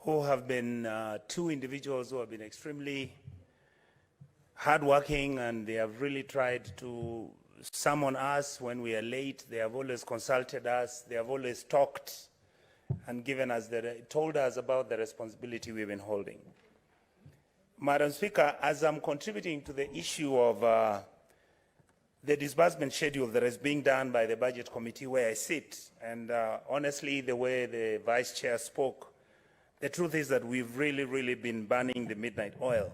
who have been two individuals who have been extremely hardworking, and they have really tried to summon us when we are late. They have always consulted us. They have always talked and told us about the responsibility we've been holding. Madam Speaker, as I'm contributing to the issue of the disbursement schedule that is being done by the Budget Committee where I sit, and honestly, the way the Vice Chair spoke, the truth is that we've really been burning the midnight oil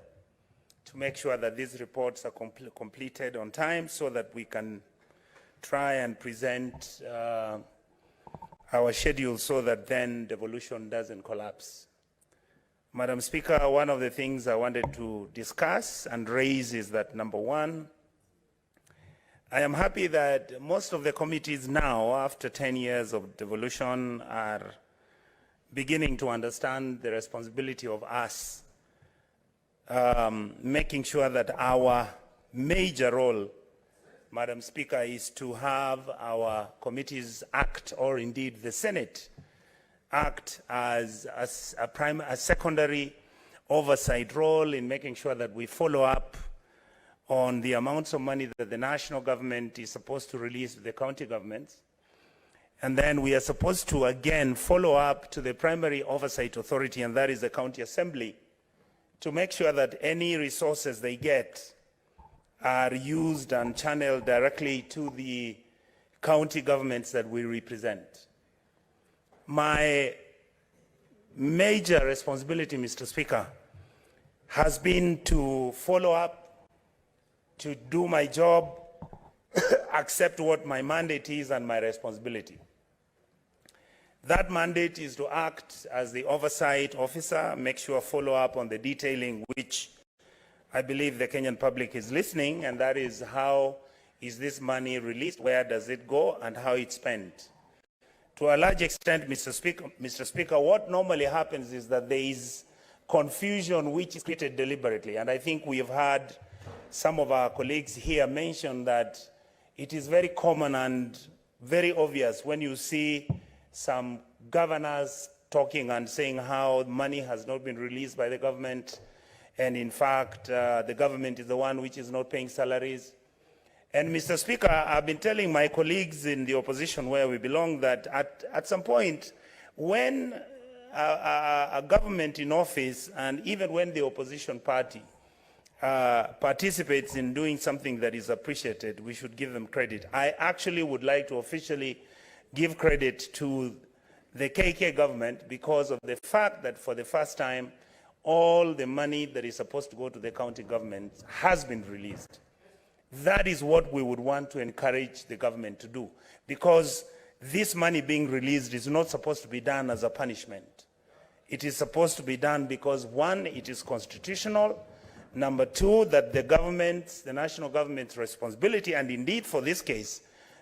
to make sure that these reports are completed on time so that we can try and present our schedule so that then devolution doesn't collapse. Madam Speaker, one of the things I wanted to discuss and raise is that, number one, I am happy that most of the committees now, after 10 years of devolution, are beginning to understand the responsibility of us making sure that our major role, Madam Speaker, is to have our committees act, or indeed the Senate act as a secondary oversight role in making sure that we follow up on the amounts of money that the national government is supposed to release to the county governments. And then we are supposed to, again, follow up to the primary oversight authority, and that is the county assembly, to make sure that any resources they get are used and channeled directly to the county governments that we represent. My major responsibility, Mr. Speaker, has been to follow up, to do my job, accept what my mandate is and my responsibility. That mandate is to act as the oversight officer, make sure follow up on the detailing, which I believe the Kenyan public is listening, and that is how is this money released, where does it go, and how it's spent. To a large extent, Mr. Speaker, what normally happens is that there is confusion which is created deliberately, and I think we have had some of our colleagues here mention that it is very common and very obvious when you see some governors talking and saying how money has not been released by the government, and in fact, the government is the one which is not paying salaries. And Mr. Speaker, I've been telling my colleagues in the opposition where we belong that at some point, when a government in office, and even when the opposition party participates in doing something that is appreciated, we should give them credit. I actually would like to officially give credit to the KK government because of the fact that for the first time, all the money that is supposed to go to the county government has been released. That is what we would want to encourage the government to do, because this money being released is not supposed to be done as a punishment. It is supposed to be done because, one, it is constitutional. Number two, that the national government's responsibility, and indeed for this case,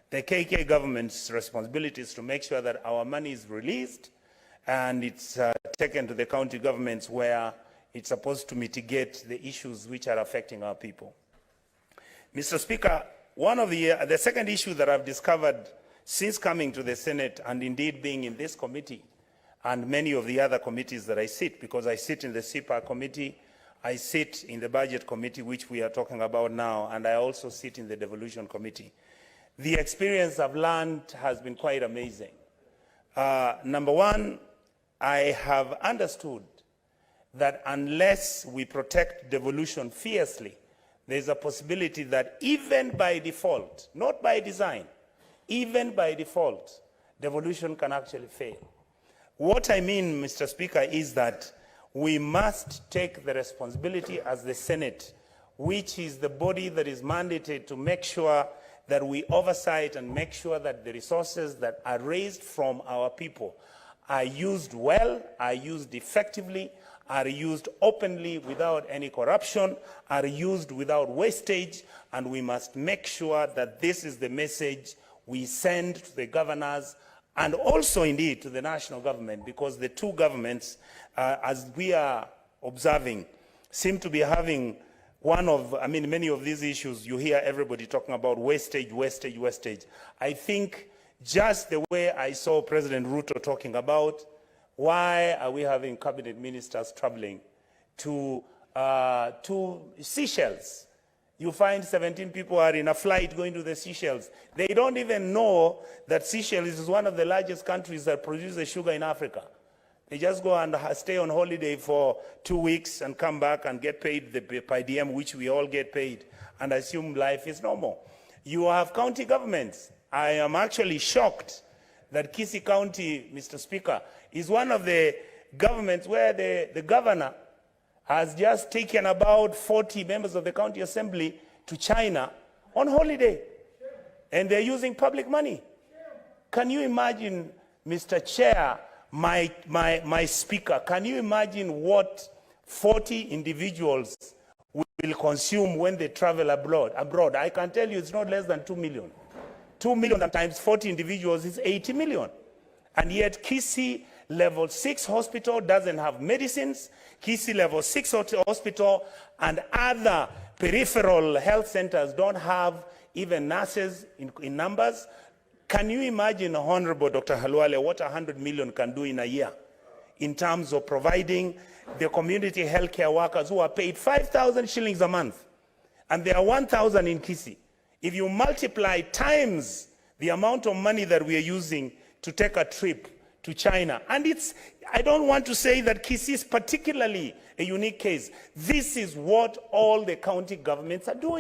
the KK government's responsibility is to make sure that our money is released and it's taken to the county governments where it's supposed to mitigate the issues which are affecting our people. Mr. Speaker, the second issue that I've discovered since coming to the Senate, and indeed being in this committee and many of the other committees that I sit, because I sit in the CPA committee, I sit in the Budget Committee, which we are talking about now, and I also sit in the Devolution Committee. The experience I've learned has been quite amazing. Number one, I have understood that unless we protect devolution fiercely, there's a possibility that even by default, not by design, even by default, devolution can actually fail. What I mean, Mr. Speaker, is that we must take the responsibility as the Senate, which is the body that is mandated to make sure that we oversight and make sure that the resources that are raised from our people are used well, are used effectively, are used openly without any corruption, are used without wastage, and we must make sure that this is the message we send to the governors and also indeed to the national government, because the two governments, as we are observing, seem to be having many of these issues. You hear everybody talking about wastage, wastage, wastage. I think just the way I saw President Ruto talking about Why are we having cabinet ministers traveling to Seychelles? You find 17 people are in a flight going to the Seychelles. They don't even know that Seychelles is one of the largest countries that produces sugar in Africa. They just go and stay on holiday for 2 weeks and come back and get paid the per diem, which we all get paid, and assume life is normal. You have county governments. I am actually shocked that Kisii County, Mr. Speaker, is one of the governments where the governor has just taken about 40 members of the county assembly to China on holiday. And they're using public money. Can you imagine, Mr. Chair, my speaker, can you imagine what 40 individuals will consume when they travel abroad? I can tell you it's not less than 2 million. 2 million times 40 individuals is 80 million. And yet Kisii Level 6 hospital doesn't have medicines. Kisii Level 6 hospital and other peripheral health centers don't have even nurses in numbers. Can you imagine, Honorable Dr. Halwale, what 100 million can do in a year in terms of providing the community healthcare workers who are paid 5,000 shillings a month, and there are 1,000 in Kisii. If you multiply times the amount of money that we are using to take a trip to China, and I don't want to say that Kisii is particularly a unique case. This is what all the county governments are doing.